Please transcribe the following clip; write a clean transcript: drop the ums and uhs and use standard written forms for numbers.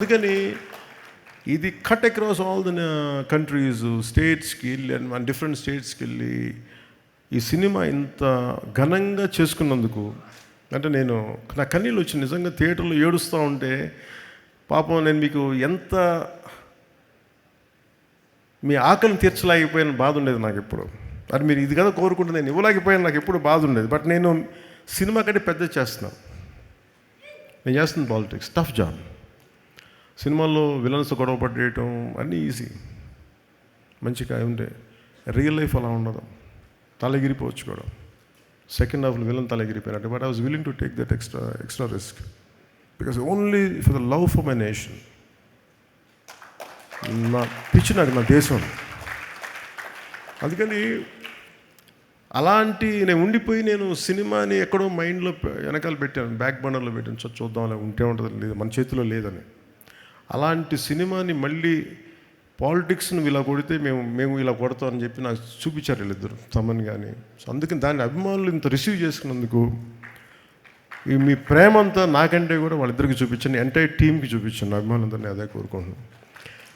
అందుకని ఇది cut across all the countries, స్టేట్స్కి వెళ్ళి మన డిఫరెంట్ స్టేట్స్కి వెళ్ళి ఈ సినిమా ఇంత ఘనంగా చేసుకున్నందుకు అంటే నేను నా కన్నీళ్ళు వచ్చి నిజంగా థియేటర్లో ఏడుస్తూ ఉంటే పాపం నేను మీకు ఎంత మీ ఆకలిని తీర్చలేకపోయిన బాధ ఉండేది నాకు ఎప్పుడు. అది మీరు ఇది కదా కోరుకుంటే నేను ఇవ్వలేకపోయాను, నాకు ఎప్పుడు బాధ ఉండేది. బట్ నేను సినిమా కంటే పెద్ద చేస్తున్నాను. నేను చేస్తుంది పాలిటిక్స్, టఫ్ జాబ్. సినిమాల్లో విలన్స్ గొడవ పట్టేయటం అన్నీ ఈజీ, మంచిగా ఉంటే రియల్ లైఫ్ అలా ఉండదు. తలగిరిపోవచ్చు కూడా. సెకండ్ హాఫ్లో విలన్ తలగిరిపోయినట్టు. But I was willing to take that extra risk because only for the love for my nation. నా పిచ్చి నాకు నా దేశం. అందుకని అలాంటి నేను ఉండిపోయి నేను సినిమాని ఎక్కడో మైండ్లో వెనకాల పెట్టాను, బ్యాక్ బర్నర్లో పెట్టాను. చూద్దాం అలా ఉంటే ఉంటుంది, లేదు మన చేతిలో లేదని. అలాంటి సినిమాని మళ్ళీ పాలిటిక్స్ని ఇలా కొడితే మేము ఇలా కొడతాం అని చెప్పి నాకు చూపించారు వీళ్ళిద్దరు, తమన్ కానీ. సో అందుకని దాని అభిమానులు ఇంత రిసీవ్ చేసుకున్నందుకు మీ ప్రేమ అంతా నాకంటే కూడా వాళ్ళిద్దరికి చూపించండి, ఎంటైర్ టీంకి చూపించండి, అభిమానులందరినీ అదే కోరుకుంటున్నాను.